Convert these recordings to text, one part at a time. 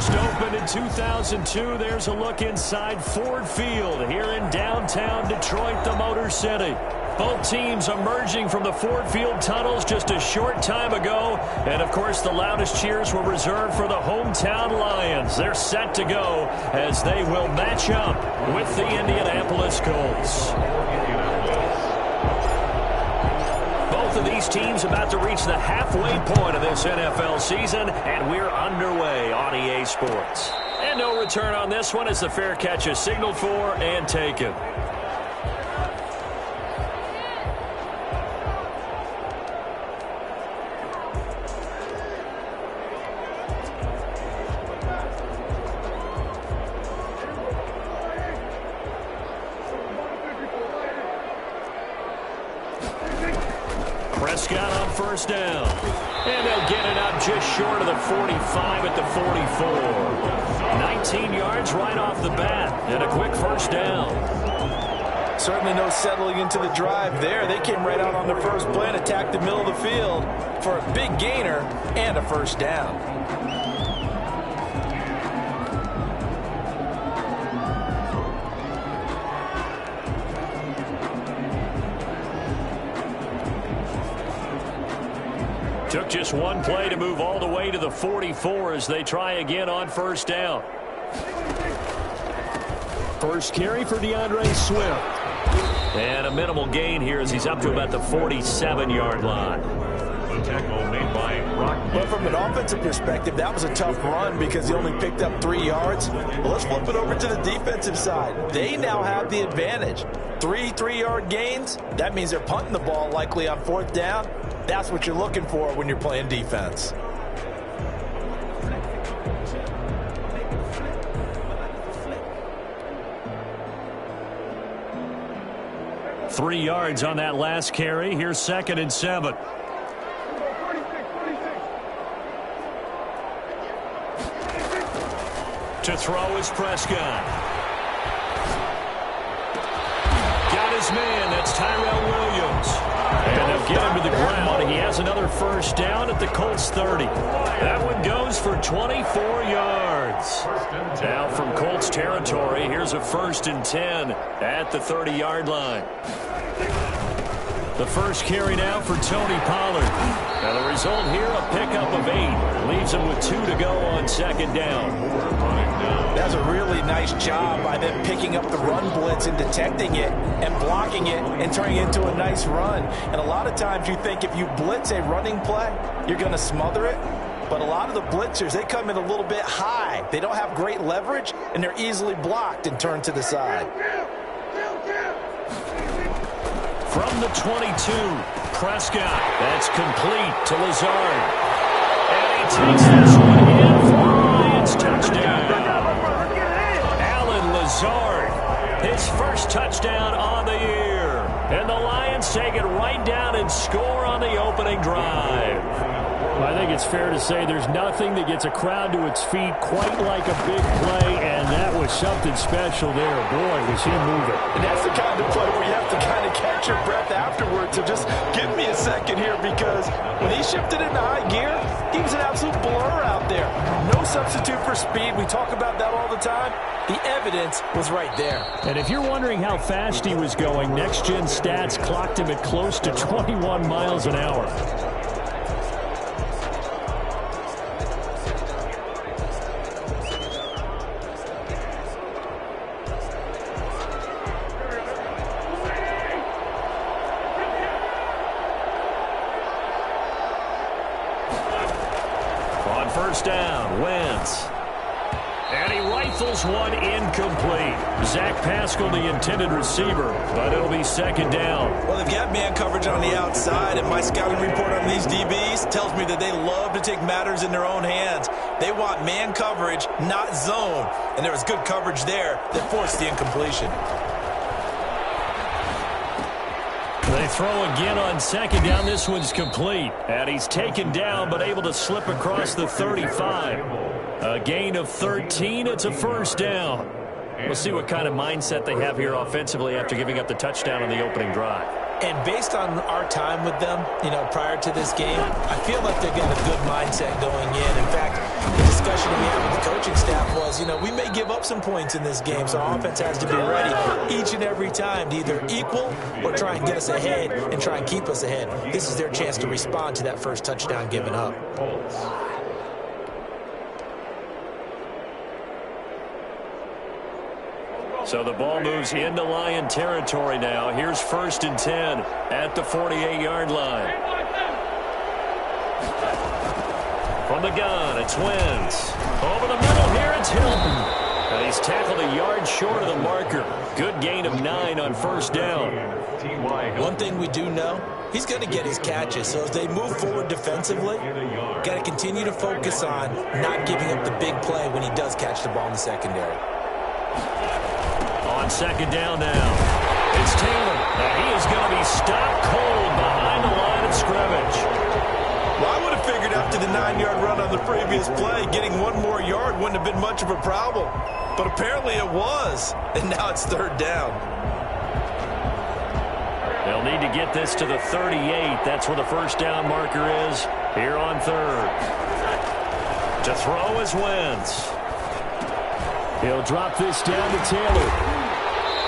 First opened in 2002. There's a look inside Ford Field here in downtown Detroit, the Motor City. Both teams emerging from the Ford Field tunnels just a short time ago. And, of course, the loudest cheers were reserved for the hometown Lions. They're set to go as they will match up with the Indianapolis Colts. Both of these teams about to reach the halfway point of this NFL season, and we're underway on EA Sports. And no return on this one as the fair catch is signaled for and taken. Prescott on first down. And they'll get it out just short of the 45 at the 44. 19 yards right off the bat. And a quick first down. Certainly no settling into the drive there. They came right out on the first play and attacked the middle of the field for a big gainer and a first down. Took just one play to move all the way to the 44 as they try again on first down. First carry for DeAndre Swift. And a minimal gain here as he's up to about the 47-yard line. The tackle made by Brock. But from an offensive perspective, that was a tough run because he only picked up 3 yards. Well, let's flip it over to the defensive side. They now have the advantage. 3 3-yard gains. That means they're punting the ball likely on fourth down. That's what you're looking for when you're playing defense. Three yards on that last carry. Here's 2nd and 7. To throw is Prescott. Got his man. That's Tyrell Williams. And they'll get him to the ground. He has another first down at the Colts 30. That one goes for 24 yards. Now from Colts territory, here's a 1st and 10 at the 30-yard line. The first carry now for Tony Pollard. Now the result here, a pickup of 8. Leaves him with 2 to go on 2nd down. That's a really nice job by them picking up the run blitz and detecting it and blocking it and turning it into a nice run. And a lot of times you think if you blitz a running play, you're going to smother it. But a lot of the blitzers, they come in a little bit high. They don't have great leverage, and they're easily blocked and turned to the side. From the 22, Prescott. That's complete to Lazard. And he takes this one in for a Lions touchdown. Allen Lazard, his first touchdown on the year. And the Lions take it right down and score on the opening drive. I think it's fair to say there's nothing that gets a crowd to its feet quite like a big play, and that was something special there. Boy, was he moving. And that's the kind of play where you have to kind of catch your breath afterwards. So just give me a second here, because when he shifted into high gear, he was an absolute blur out there. No substitute for speed. We talk about that all the time. The evidence was right there. And if you're wondering how fast he was going, Next Gen Stats clocked him at close to 21 miles an hour. First down, Wentz. And he rifles one incomplete. Zach Pascal, the intended receiver, but it'll be 2nd down. Well, they've got man coverage on the outside, and my scouting report on these DBs tells me that they love to take matters in their own hands. They want man coverage, not zone. And there was good coverage there that forced the incompletion. They throw again on 2nd down. This one's complete. And he's taken down but able to slip across the 35. A gain of 13. It's a first down. We'll see what kind of mindset they have here offensively after giving up the touchdown on the opening drive. And based on our time with them, prior to this game, I feel like they've got a good mindset going in. In fact, the discussion we had with the coaching staff was, we may give up some points in this game, so our offense has to be ready each and every time to either equal or try and get us ahead and try and keep us ahead. This is their chance to respond to that first touchdown given up. So the ball moves into Lion territory now. Here's 1st and 10 at the 48-yard line. From the gun, it's Wentz. Over the middle here, it's Hilton. And he's tackled a yard short of the marker. Good gain of 9 on 1st down. One thing we do know, he's going to get his catches. So as they move forward defensively, got to continue to focus on not giving up the big play when he does catch the ball in the secondary. On 2nd down now, it's Taylor. And he is going to be stopped cold behind the line of scrimmage. Well, I would have figured after the 9-yard run on the previous play, getting one more yard wouldn't have been much of a problem. But apparently it was, and now it's 3rd down. They'll need to get this to the 38. That's where the 1st down marker is here on 3rd. To throw is Wentz. He'll drop this down to Taylor.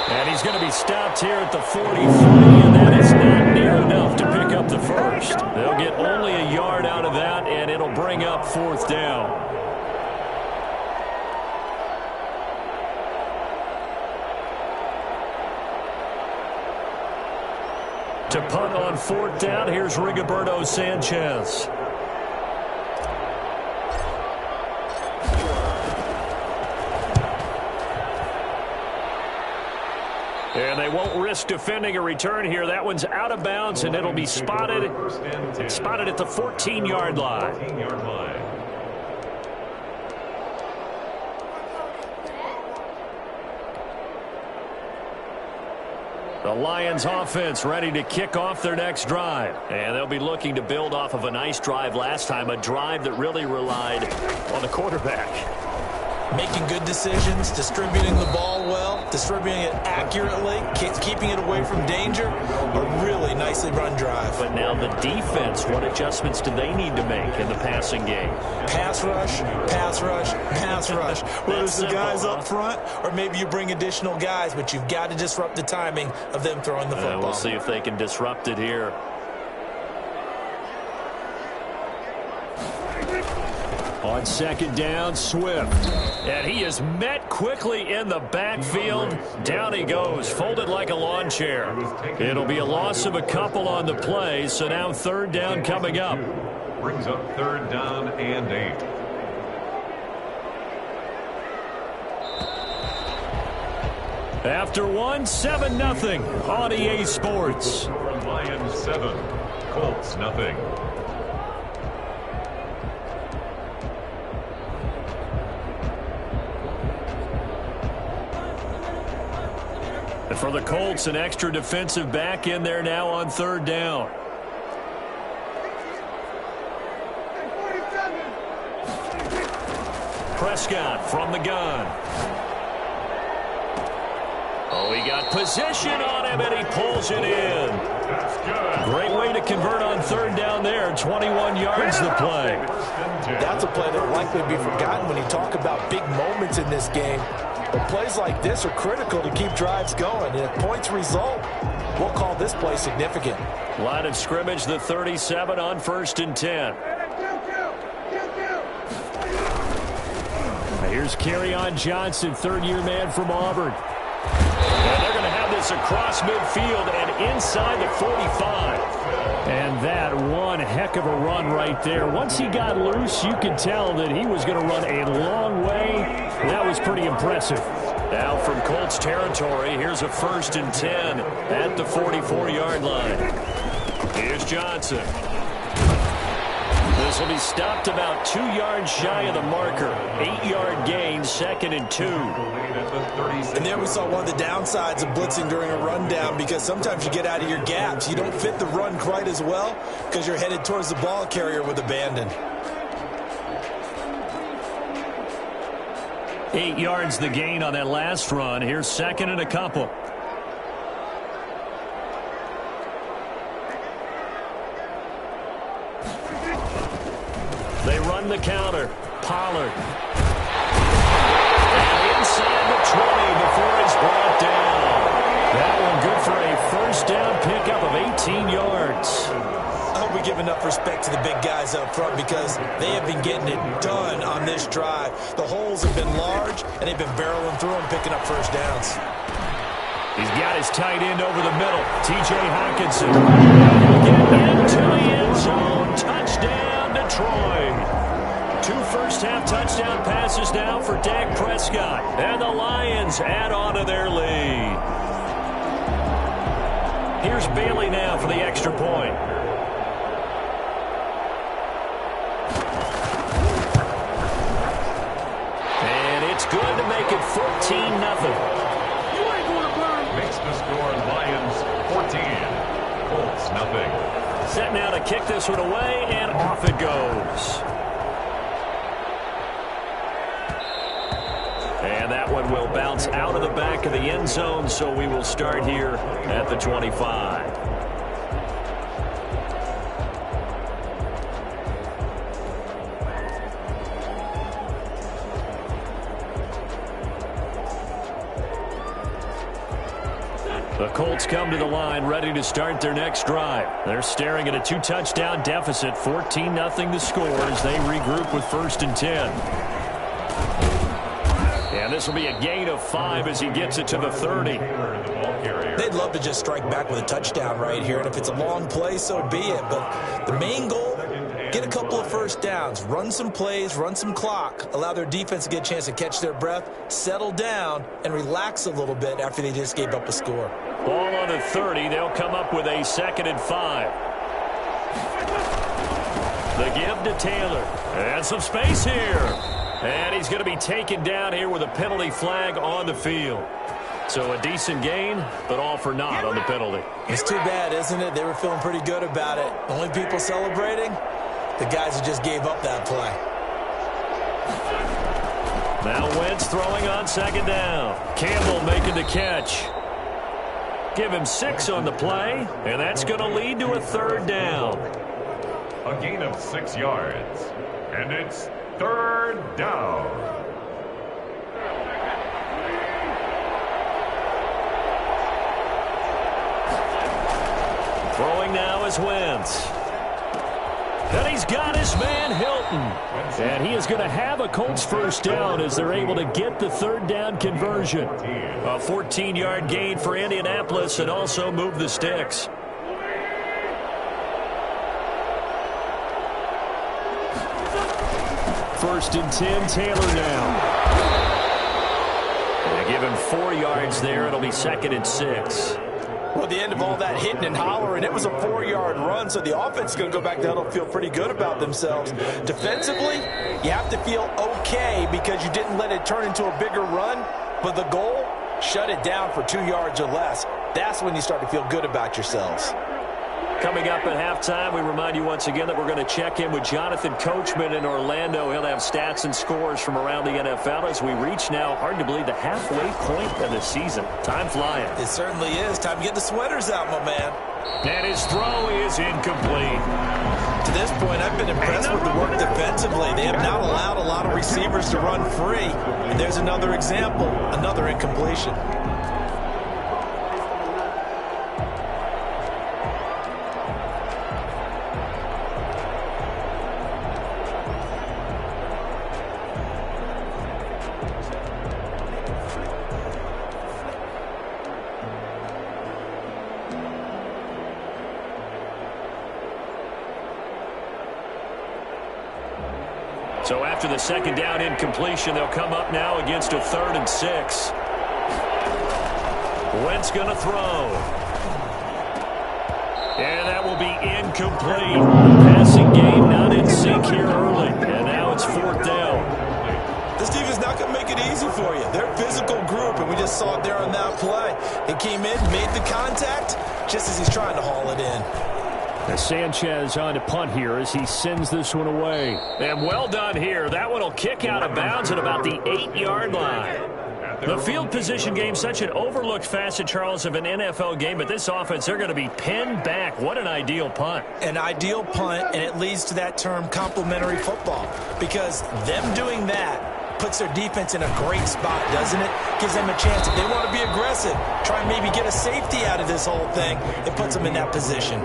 And he's going to be stopped here at the 43, and that is not near enough to pick up the first. They'll get only a yard out of that, and it'll bring up 4th down. To punt on 4th down, here's Rigoberto Sanchez. And they won't risk defending a return here. That one's out of bounds, and it'll be spotted at the 14-yard line. The Lions offense ready to kick off their next drive. And they'll be looking to build off of a nice drive last time, a drive that really relied on the quarterback. Making good decisions, distributing the ball well, distributing it accurately, keeping it away from danger. A really nicely run drive. But now the defense, what adjustments do they need to make in the passing game? Pass rush, pass rush, pass rush. Whether it's the guys up front or maybe you bring additional guys, but you've got to disrupt the timing of them throwing the football. We'll see if they can disrupt it here. On 2nd down, Swift. And he is met quickly in the backfield. Down he goes, folded like a lawn chair. It'll be a loss of a couple on the play, so now 3rd down coming up. Brings up 3rd down and 8. After 7-0 on EA Sports. Lions 7, Colts nothing. For the Colts, an extra defensive back in there now on 3rd down. Prescott from the gun. Oh, he got position on him, and he pulls it in. That's good. Great way to convert on 3rd down there. 21 yards the play. That's a play that will likely be forgotten when you talk about big moments in this game. But plays like this are critical to keep drives going. And if points result, we'll call this play significant. Line of scrimmage, the 37 on 1st and 10. Here's Kerryon Johnson, 3rd-year man from Auburn. And they're going to have this across midfield and inside the 45. And that one heck of a run right there. Once he got loose, you could tell that he was going to run a long way. That was pretty impressive. Now from Colts territory, here's a 1st and 10 at the 44-yard line. Here's Johnson. This will be stopped about 2 yards shy of the marker. 8-yard gain, 2nd and 2. And there we saw one of the downsides of blitzing during a rundown, because sometimes you get out of your gaps. You don't fit the run quite as well because you're headed towards the ball carrier with abandon. 8 yards the gain on that last run. Here's 2nd and a couple. They run the counter. Pollard. And inside the 20 before he's brought down. That one good for a first down pickup of 18 yards. I hope we give enough respect to the big guys up front because they have been getting it done on this drive. The holes have been large, and they've been barreling through them, picking up first downs. He's got his tight end over the middle, T.J. Hockenson. He'll get into the end zone. Touchdown, Detroit. 2 first-half touchdown passes now for Dak Prescott. And the Lions add on to their lead. Here's Bailey now for the extra point. And it's good to make it 14-0. Makes the score Lions 14. Colts nothing. Set now to kick this one away, and off it goes. And that one will bounce out of the back of the end zone, so we will start here at the 25. The Colts come to the line ready to start their next drive. They're staring at a 2-touchdown deficit, 14-0 the score as they regroup with 1st and 10. And this will be a gain of 5 as he gets it to the 30. They'd love to just strike back with a touchdown right here, and if it's a long play, so be it. But the main goal, get a couple of first downs, run some plays, run some clock, allow their defense to get a chance to catch their breath, settle down, and relax a little bit after they just gave up a score. Ball on the 30. They'll come up with a 2nd and 5. The give to Taylor. And some space here. And he's going to be taken down here with a penalty flag on the field. So a decent gain, but all for naught on the penalty. It's too bad, isn't it? They were feeling pretty good about it. Only people celebrating, the guys who just gave up that play. Now Wentz throwing on 2nd down. Campbell making the catch. Give him 6 on the play, and that's going to lead to a 3rd down. A gain of 6 yards. And it's 3rd down. Throwing now is Wentz. And he's got his man Hilton. And he is going to have a Colts first down as they're able to get the 3rd down conversion. A 14-yard gain for Indianapolis and also move the sticks. First and 10, Taylor now. They give him 4 yards there. It'll be 2nd and 6. Well, at the end of all that hitting and hollering, it was a 4-yard run, so the offense is going to go back down and feel pretty good about themselves. Defensively, you have to feel okay because you didn't let it turn into a bigger run, but the goal, shut it down for 2 yards or less. That's when you start to feel good about yourselves. Coming up at halftime, we remind you once again that we're going to check in with Jonathan Coachman in Orlando. He'll have stats and scores from around the NFL as we reach now, hard to believe, the halfway point of the season. Time flying. It certainly is. Time to get the sweaters out, my man. And his throw is incomplete. To this point, I've been impressed with the work defensively. They have not allowed a lot of receivers to run free. And there's another example, another incompletion. So after the 2nd down incompletion, they'll come up now against a 3rd and 6. Wentz going to throw. And that will be incomplete. Passing game not in sync here early. And now it's 4th down. This defense not going to make it easy for you. They're a physical group, and we just saw it there on that play. He came in, made the contact, just as he's trying to haul it in. Sanchez on to punt here as he sends this one away. And well done here. That one will kick out of bounds at about the 8-yard line. The field position game, such an overlooked facet, Charles, of an NFL game, but this offense, they're going to be pinned back. What an ideal punt. An ideal punt, and it leads to that term complementary football, because them doing that puts their defense in a great spot, doesn't it? Gives them a chance. If they want to be aggressive, try and maybe get a safety out of this whole thing, it puts them in that position.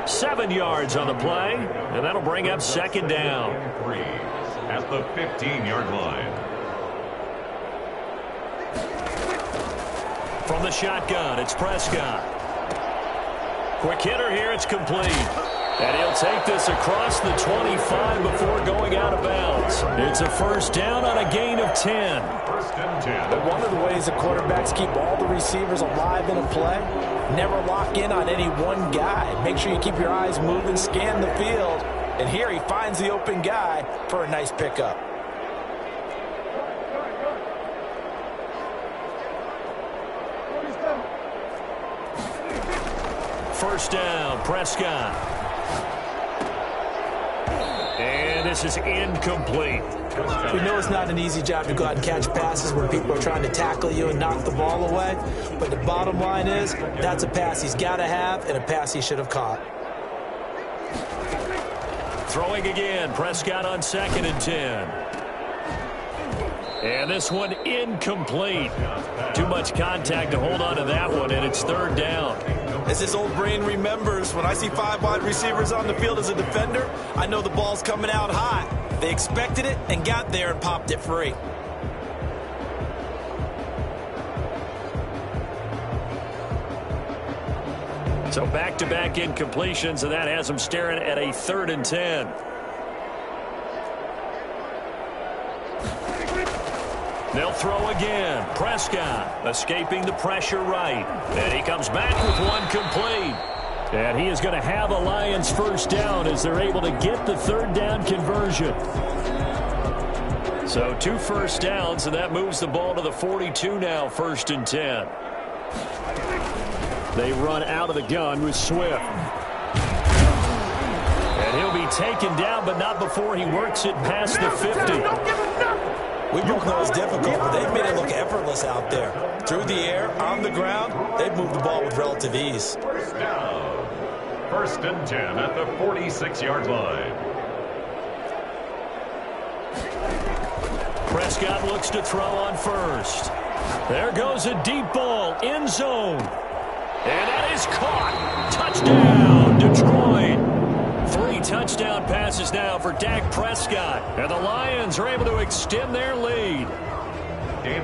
7 yards on the play, and that'll bring up second down. 3 at the 15-yard line. From the shotgun, it's Prescott. Quick hitter here, it's complete. And he'll take this across the 25 before going out of bounds. It's a first down on a gain of 10. First and 10. But one of the ways the quarterbacks keep all the receivers alive in a play, never lock in on any one guy. Make sure you keep your eyes moving, scan the field. And here he finds the open guy for a nice pickup. First down, Prescott. And this is incomplete. We know it's not an easy job to go out and catch passes when people are trying to tackle you and knock the ball away. But the bottom line is, that's a pass he's got to have and a pass he should have caught. Throwing again, Prescott on 2nd and 10. And this one incomplete. Too much contact to hold on to that one, and it's third down. As his old brain remembers, when I see 5 wide receivers on the field as a defender, I know the ball's coming out hot. They expected it and got there and popped it free. So back-to-back incompletions, and that has them staring at a 3rd and 10. They'll throw again. Prescott escaping the pressure right. And he comes back with one complete. And he is going to have a Lions first down as they're able to get the third down conversion. So 2 first downs, and that moves the ball to the 42 now, 1st and 10. They run out of the gun with Swift. And he'll be taken down, but not before he works it past the 50. We both know it's difficult, but they've made it look effortless out there. Through the air, on the ground, they've moved the ball with relative ease. First down. 1st and 10 at the 46-yard line. Prescott looks to throw on first. There goes a deep ball, end zone. And that is caught. Touchdown, Detroit. 3 touchdown passes now for Dak Prescott. And the Lions are able to extend their lead.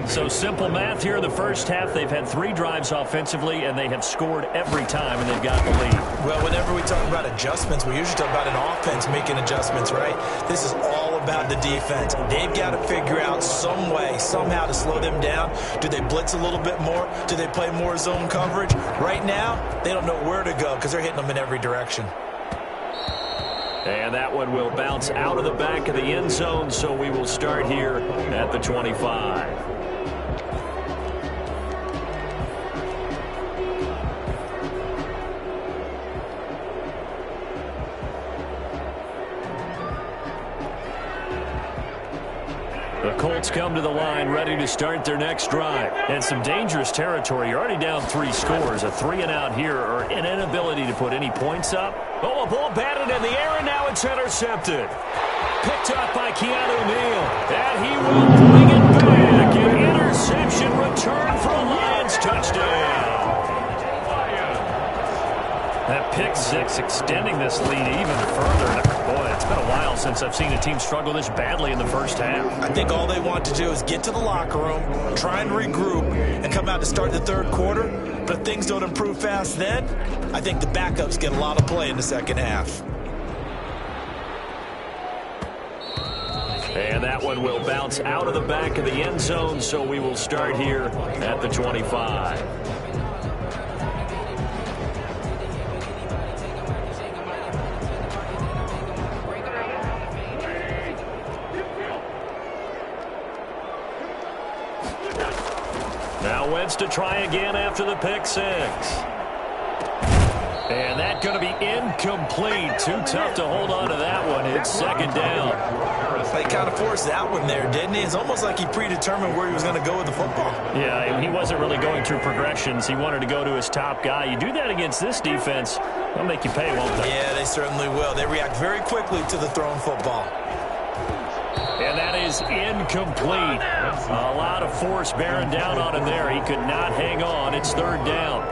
So simple math here in the first half. They've had 3 drives offensively, and they have scored every time, and they've got the lead. Well, whenever we talk about adjustments, we usually talk about an offense making adjustments, right? This is all about the defense. They've got to figure out some way, somehow to slow them down. Do they blitz a little bit more? Do they play more zone coverage? Right now, they don't know where to go because they're hitting them in every direction. And that one will bounce out of the back of the end zone, so we will start here at the 25. The Colts come to the line ready to start their next drive. And some dangerous territory. You're already down 3 scores. A 3-and-out here, or an inability to put any points up. Oh, a ball batted in the air, and now it's intercepted. Picked up by Keanu Neal. And he will bring it back. An interception return for a Lions touchdown. That pick 6 extending this lead even further. Boy, it's been a while since I've seen a team struggle this badly in the first half. I think all they want to do is get to the locker room, try and regroup, and come out to start the third quarter. But if things don't improve fast then, I think the backups get a lot of play in the second half. And that one will bounce out of the back of the end zone, so we will start here at the 25. Now Wentz to try again after the pick 6. And that's going to be incomplete. Too tough to hold on to that one. It's second down. They kind of forced that one there, didn't he? It's almost like he predetermined where he was going to go with the football. Yeah, he wasn't really going through progressions. He wanted to go to his top guy. You do that against this defense, they'll make you pay, won't they? Yeah, they certainly will. They react very quickly to the thrown football. And that is incomplete. A lot of force bearing down on him there. He could not hang on. It's third down.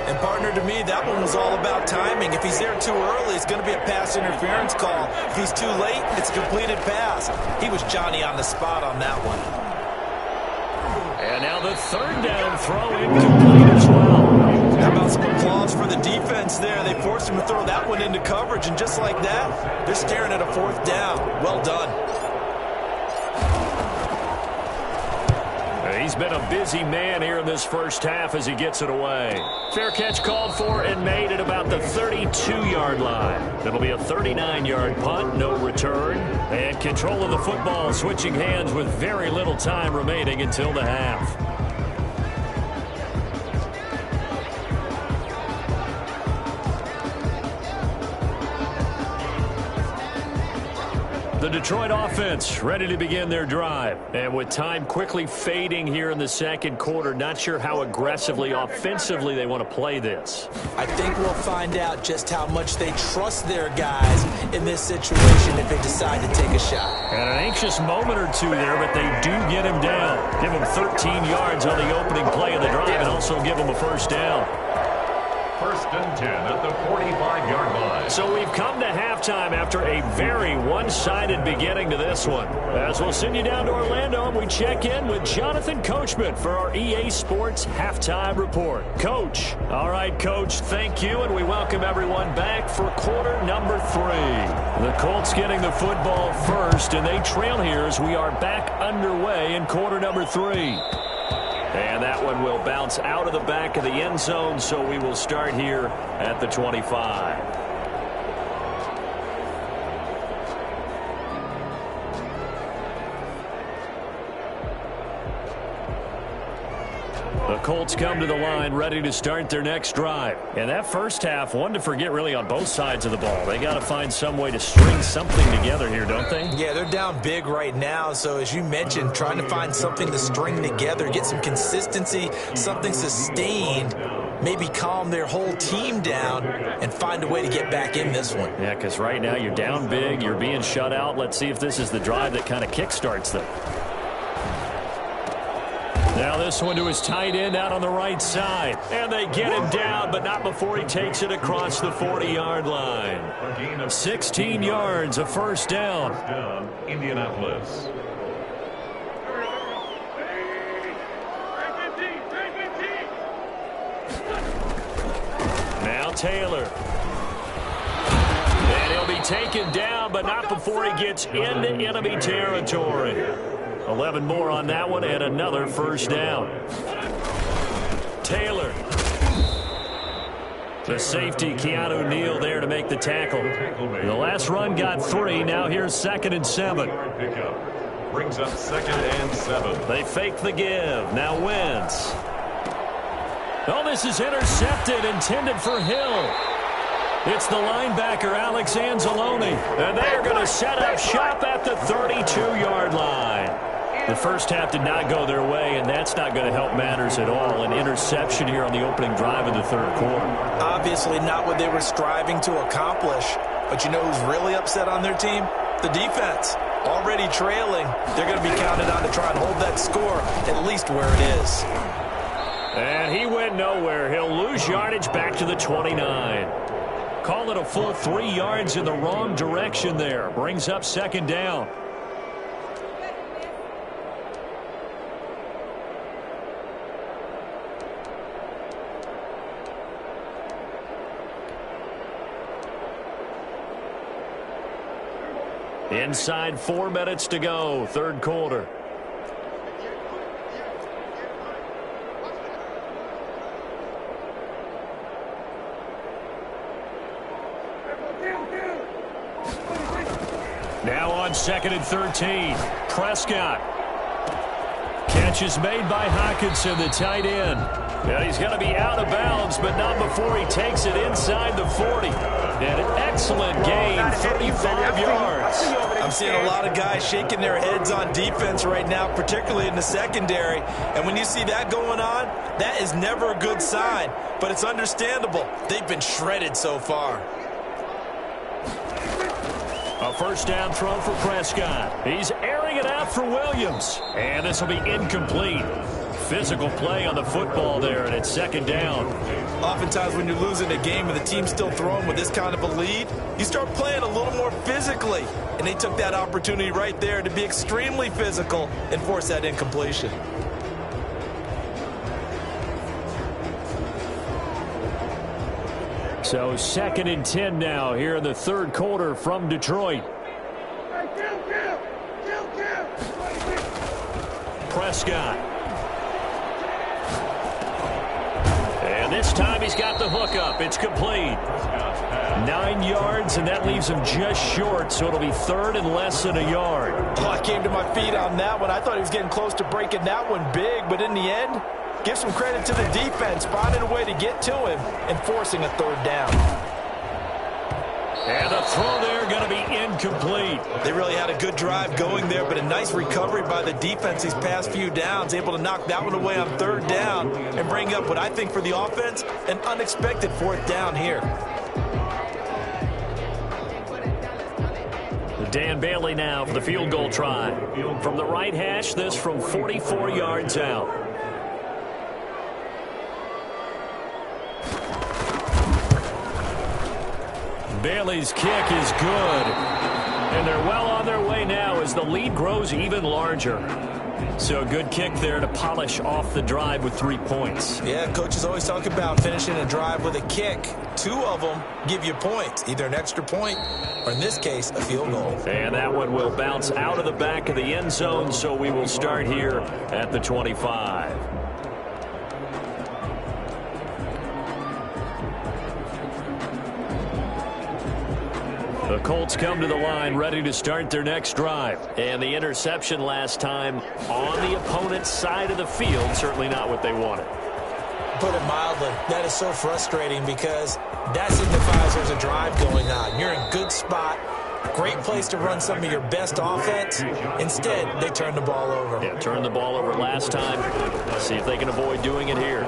And, partner, to me, that one was all about timing. If he's there too early, it's going to be a pass interference call. If he's too late, it's a completed pass. He was Johnny on the spot on that one. And now the third down throw incomplete as well. How about some applause for the defense there? They forced him to throw that one into coverage, and just like that, they're staring at a fourth down. Well done. He's been a busy man here in this first half as he gets it away. Fair catch called for and made at about the 32-yard line. It'll be a 39-yard punt, no return. And control of the football switching hands with very little time remaining until the half. The Detroit offense ready to begin their drive. And with time quickly fading here in the second quarter, not sure how aggressively, offensively they want to play this. I think we'll find out just how much they trust their guys in this situation if they decide to take a shot. And an anxious moment or two there, but they do get him down. Give him 13 yards on the opening play of the drive and also give him a first down. First and 10 at the 45-yard line. So we've come to halftime after a very one-sided beginning to this one. As we'll send you down to Orlando, and we check in with Jonathan Coachman for our EA Sports Halftime Report. Coach. All right, Coach, thank you, and we welcome everyone back for quarter number 3. The Colts getting the football first, and they trail here as we are back underway in quarter number 3. And that one will bounce out of the back of the end zone, so we will start here at the 25. The Colts come to the line ready to start their next drive. And that first half, one to forget really on both sides of the ball. They got to find some way to string something together here, don't they? Yeah, they're down big right now. So as you mentioned, trying to find something to string together, get some consistency, something sustained, maybe calm their whole team down and find a way to get back in this one. Yeah, because right now you're down big, you're being shut out. Let's see if this is the drive that kind of kickstarts them. Now this one to his tight end out on the right side. And they get him down, but not before he takes it across the 40-yard line. 16 yards, a first down. Indianapolis. Now Taylor. And he'll be taken down, but not before he gets into enemy territory. 11 more on that one, and another first down. Taylor. The safety, Keanu Neal, there to make the tackle. The last run got 3. Now here's 2nd and 7. Brings up 2nd and 7. They fake the give. Now Wentz. Oh, this is intercepted, intended for Hill. It's the linebacker, Alex Anzalone. And they're going to set up shop at the 32-yard line. The first half did not go their way, and that's not going to help matters at all. An interception here on the opening drive of the third quarter. Obviously not what they were striving to accomplish. But you know who's really upset on their team? The defense. Already trailing. They're going to be counted on to try and hold that score at least where it is. And he went nowhere. He'll lose yardage back to the 29. Call it a full 3 yards in the wrong direction there. Brings up 2nd down. Inside 4 minutes to go, third quarter. Now on 2nd and 13, Prescott. Catch is made by Hockenson, the tight end. Yeah, he's going to be out of bounds, but not before he takes it inside the 40. And an excellent gain, 35 yards. I'm seeing a lot of guys shaking their heads on defense right now, particularly in the secondary. And when you see that going on, that is never a good sign. But it's understandable. They've been shredded so far. A first down throw for Prescott. He's airing it out for Williams. And this will be incomplete. Physical play on the football there, and it's second down. Oftentimes when you're losing a game and the team's still throwing with this kind of a lead, you start playing a little more physically. And they took that opportunity right there to be extremely physical and force that incompletion. So 2nd and 10 now here in the third quarter from Detroit. Prescott. And this time he's got the hook up. It's complete. 9 yards, and that leaves him just short, so it'll be third and less than a yard. Oh, I came to my feet on that one. I thought he was getting close to breaking that one big, but in the end, give some credit to the defense, finding a way to get to him and forcing a third down. And the throw there going to be incomplete. They really had a good drive going there, but a nice recovery by the defense these past few downs, able to knock that one away on third down and bring up what I think for the offense, an unexpected fourth down here. Dan Bailey now for the field goal try. From the right hash, this from 44 yards out. Bailey's kick is good. And they're well on their way now as the lead grows even larger. So a good kick there to polish off the drive with 3 points. Yeah, coaches always talk about finishing a drive with a kick. 2 of them give you points, either an extra point or, in this case, a field goal. And that one will bounce out of the back of the end zone, so we will start here at the 25. The Colts come to the line ready to start their next drive. And the interception last time on the opponent's side of the field, certainly not what they wanted. Put it mildly, that is so frustrating because that signifies there's a drive going on. You're in good spot, great place to run some of your best offense. Instead, they turn the ball over. Yeah, turned the ball over last time. See if they can avoid doing it here.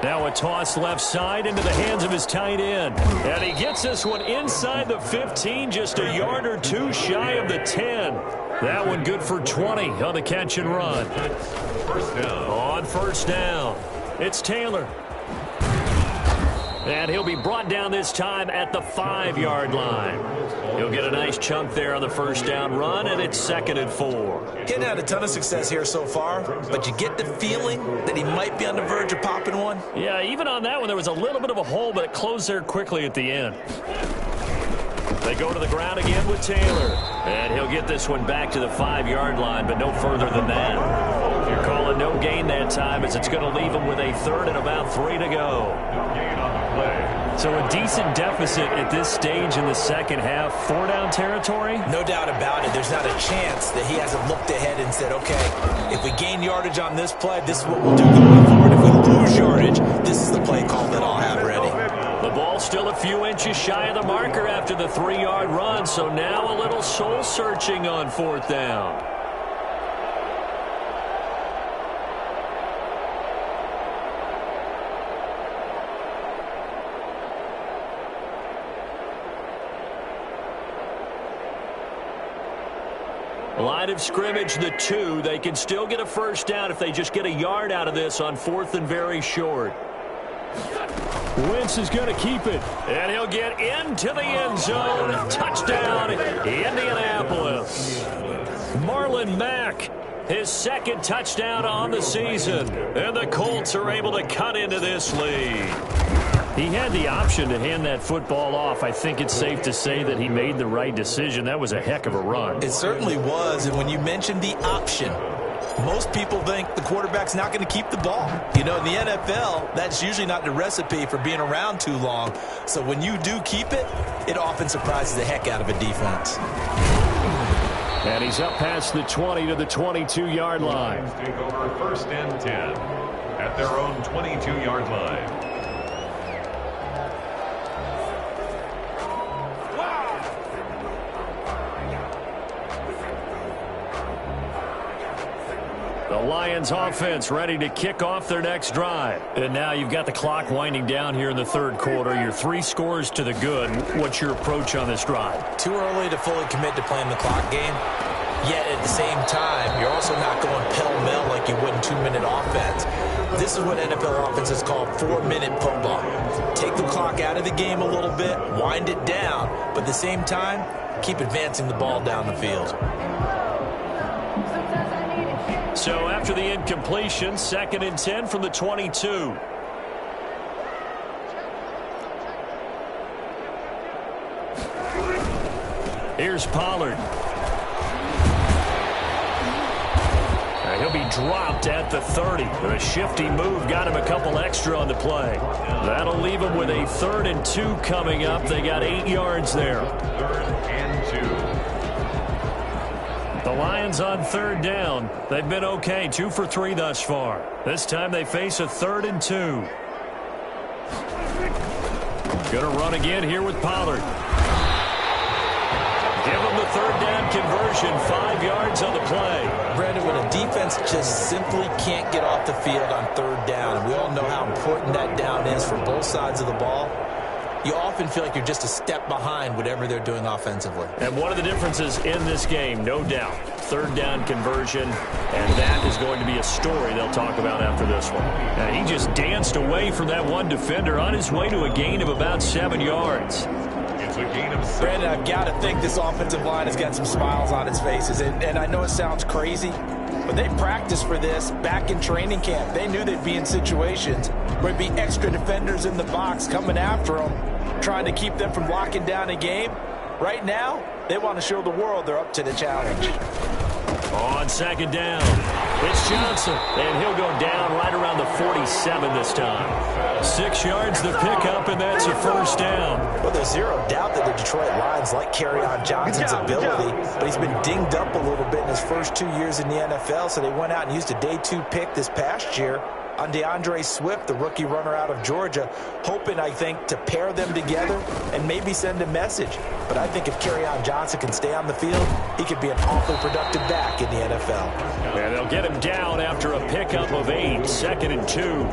Now a toss left side into the hands of his tight end. And he gets this one inside the 15, just a yard or two shy of the 10. That one good for 20 on the catch and run. On first down, it's Taylor. And he'll be brought down this time at the 5-yard line. He'll get a nice chunk there on the first down run, and it's 2nd and 4. Getting had a ton of success here so far, but you get the feeling that he might be on the verge of popping one. Yeah, even on that one, there was a little bit of a hole, but it closed there quickly at the end. They go to the ground again with Taylor. And he'll get this one back to the 5-yard line, but no further than that. You're calling no gain that time as it's going to leave him with a third and about 3 to go. So a decent deficit at this stage in the second half. 4-down territory? No doubt about it. There's not a chance that he hasn't looked ahead and said, okay, if we gain yardage on this play, this is what we'll do going forward. If we lose yardage, this is the play call that I'll have ready. The ball still a few inches shy of the marker after the 3-yard run, so now a little soul-searching on 4th down. Line of scrimmage, the 2. They can still get a first down if they just get a yard out of this on 4th and very short. Wentz is going to keep it, and he'll get into the end zone. Touchdown, Indianapolis. Marlon Mack, his 2nd touchdown on the season, and the Colts are able to cut into this lead. He had the option to hand that football off. I think it's safe to say that he made the right decision. That was a heck of a run. It certainly was, and when you mentioned the option, most people think the quarterback's not going to keep the ball. You know, in the NFL, that's usually not the recipe for being around too long. So when you do keep it, it often surprises the heck out of a defense. And he's up past the 20 to the 22-yard line. Lions take over first and 10 at their own 22-yard line. The Lions offense ready to kick off their next drive. And now you've got the clock winding down here in the third quarter. You're 3 scores to the good. What's your approach on this drive? Too early to fully commit to playing the clock game. Yet at the same time, you're also not going pell-mell like you would in 2-minute offense. This is what NFL offenses call 4-minute football. Take the clock out of the game a little bit, wind it down, but at the same time, keep advancing the ball down the field. So after the incompletion, 2nd and 10 from the 22. Here's Pollard. He'll be dropped at the 30. But a shifty move got him a couple extra on the play. That'll leave him with a 3rd and 2 coming up. They got 8 yards there. 3rd and 2. The Lions on 3rd down. They've been okay, 2 for 3 thus far. This time they face a 3rd and 2. Gonna run again here with Pollard. Give him the 3rd down conversion, 5 yards on the play. Brandon, when a defense just simply can't get off the field on 3rd down, and we all know how important that down is for both sides of the ball, you often feel like you're just a step behind whatever they're doing offensively. And one of the differences in this game, no doubt, 3rd down conversion, and that is going to be a story they'll talk about after this one. And he just danced away from that one defender on his way to a gain of about 7 yards. It's a gain of 6. Brandon, I've got to think this offensive line has got some smiles on its faces, and I know it sounds crazy, but they practiced for this back in training camp. They knew they'd be in situations where there'd be extra defenders in the box coming after them, trying to keep them from locking down a game. Right now, they want to show the world they're up to the challenge. On 2nd down, it's Johnson, and he'll go down right around the 47 this time. 6 yards the pickup, and that's a 1st down. Well, there's zero doubt that the Detroit Lions like Kerryon Johnson's ability, but he's been dinged up a little bit in his first 2 years in the NFL, so they went out and used a day 2 pick this past year on DeAndre Swift, the rookie runner out of Georgia, hoping, I think, to pair them together and maybe send a message. But I think if Kerryon Johnson can stay on the field, he could be an awfully productive back in the NFL. And they'll get him down after a pickup of 8, 2nd and 2.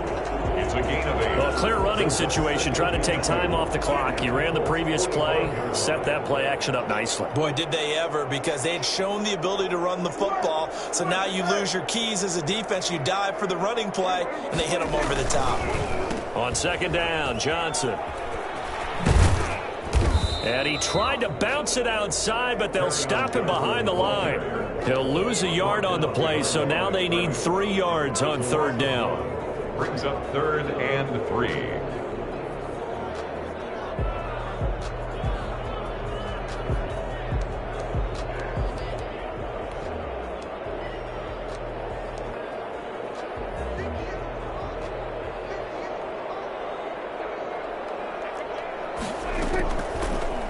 It's a gain of 8. Well, a clear running situation, trying to take time off the clock. You ran the previous play, set that play action up nicely. Boy, did they ever, because they had shown the ability to run the football. So now you lose your keys as a defense. You dive for the running play, and they hit them over the top. On 2nd down, Johnson. And he tried to bounce it outside, but they'll stop him behind the line. He'll lose a yard on the play, so now they need 3 yards on 3rd down. Brings up 3rd and 3.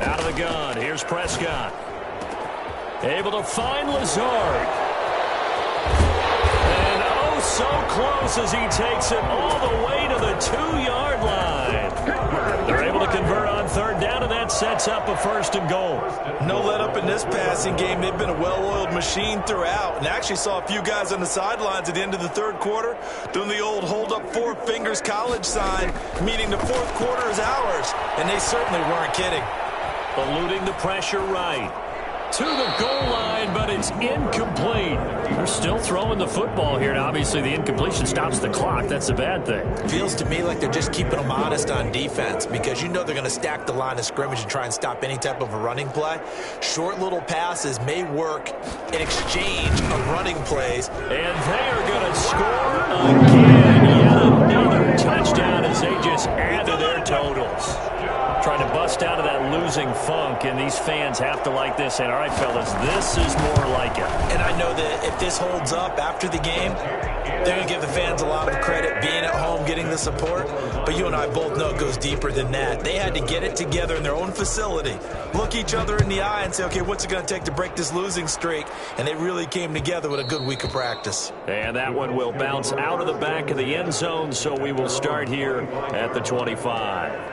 Out of the gun, here's Prescott. Able to find Lazard. And oh, so close as he takes it all the way to the 2-yard line. They're able to convert on 3rd down, and that sets up a 1st and goal. No let up in this passing game. They've been a well-oiled machine throughout, and actually saw a few guys on the sidelines at the end of the 3rd quarter doing the old hold up 4 fingers college sign, meaning the 4th quarter is ours, and they certainly weren't kidding. Eluding the pressure right. To the goal line, but it's incomplete. They're still throwing the football here, and obviously the incompletion stops the clock. That's a bad thing. Feels to me like they're just keeping them honest on defense, because you know they're going to stack the line of scrimmage and try and stop any type of a running play. Short little passes may work in exchange of running plays. And they are going to score again. Yet another touchdown as they just add to their totals. Trying to bust out of that losing funk, and these fans have to like this. And all right, fellas, this is more like it. And I know that if this holds up after the game, they're going to give the fans a lot of credit being at home, getting the support. But you and I both know it goes deeper than that. They had to get it together in their own facility, look each other in the eye and say, okay, what's it going to take to break this losing streak? And they really came together with a good week of practice. And that one will bounce out of the back of the end zone, so we will start here at the 25.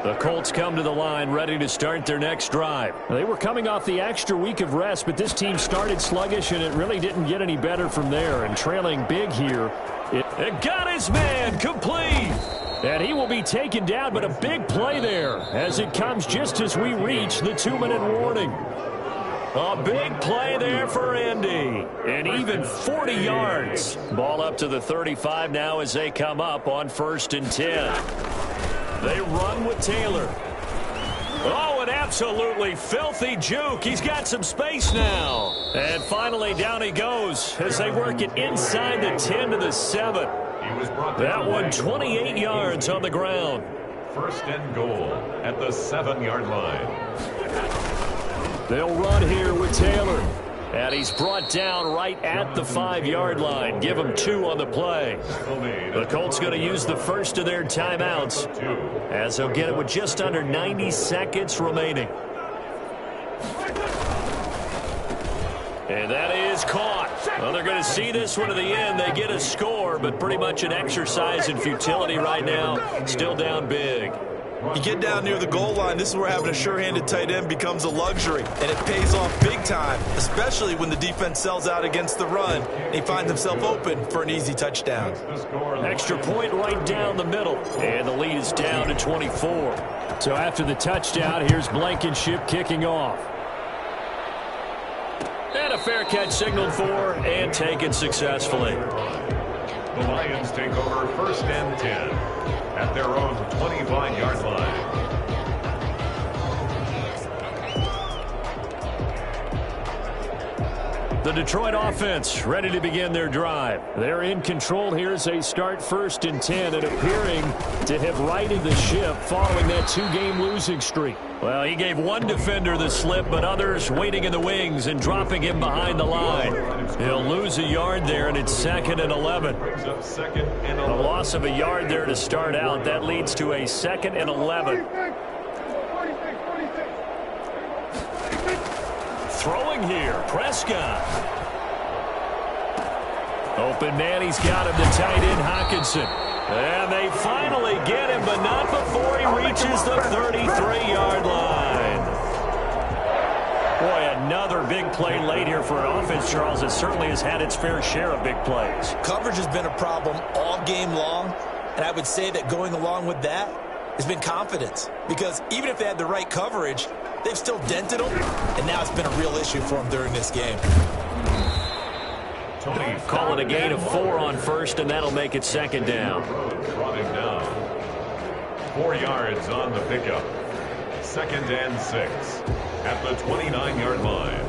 The Colts come to the line ready to start their next drive. They were coming off the extra week of rest, but this team started sluggish, and it really didn't get any better from there. And trailing big here. It got his man complete. And he will be taken down, but a big play there as it comes just as we reach the 2-minute warning. A big play there for Andy. And even 40 yards. Ball up to the 35 now as they come up on 1st and 10. They run with Taylor. Oh, an absolutely filthy juke. He's got some space now. And finally down he goes as they work it inside the 10 to the 7. That one 28 yards on the ground. 1st and goal at the 7-yard line. They'll run here with Taylor. And he's brought down right at the 5-yard line. Give him 2 on the play. The Colts going to use the first of their timeouts as they'll get it with just under 90 seconds remaining. And that is caught. Well, they're going to see this one to the end. They get a score, but pretty much an exercise in futility right now. Still down big. You get down near the goal line, this is where having a sure-handed tight end becomes a luxury, and it pays off big time, especially when the defense sells out against the run, and he finds himself open for an easy touchdown. Extra point right down the middle, and the lead is down to 24. So after the touchdown, here's Blankenship kicking off. And a fair catch signaled for and taken successfully. The Lions take over 1st and 10 at their own 25-yard line. The Detroit offense ready to begin their drive. They're in control here as they start 1st and 10 and appearing to have righted the ship following that 2-game losing streak. Well, he gave one defender the slip, but others waiting in the wings and dropping him behind the line. He'll lose a yard there, and it's 2nd and 11. A loss of a yard there to start out. That leads to a 2nd and 11. Throwing here, Prescott. Open man, he's got him, the tight end, Hockenson. And they finally get him, but not before he reaches the 33-yard line. Boy, another big play late here for an offense, Charles, that certainly has had its fair share of big plays. Coverage has been a problem all game long, and I would say that going along with that has been confidence. Because even if they had the right coverage, they've still dented them, and now it's been a real issue for them during this game. Call it a gain of 4 on 1st, and that'll make it 2nd down. Brought him down. 4 yards on the pickup. 2nd and 6 at the 29-yard line.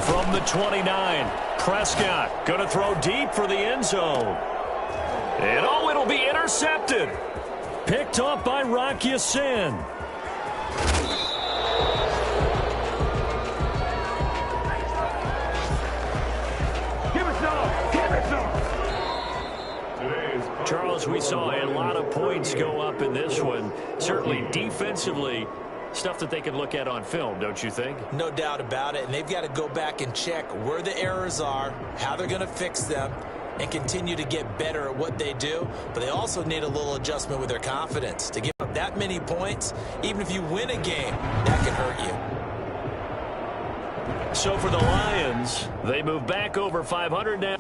From the 29, Prescott going to throw deep for the end zone. And oh, it'll be intercepted. Picked up by Rock Ya-Sin. Charles, we saw a lot of points go up in this one. Certainly defensively, stuff that they can look at on film, don't you think? No doubt about it, and they've got to go back and check where the errors are, how they're going to fix them, and continue to get better at what they do. But they also need a little adjustment with their confidence. To give up that many points, even if you win a game, that can hurt you. So for the Lions, they move back over 500 now.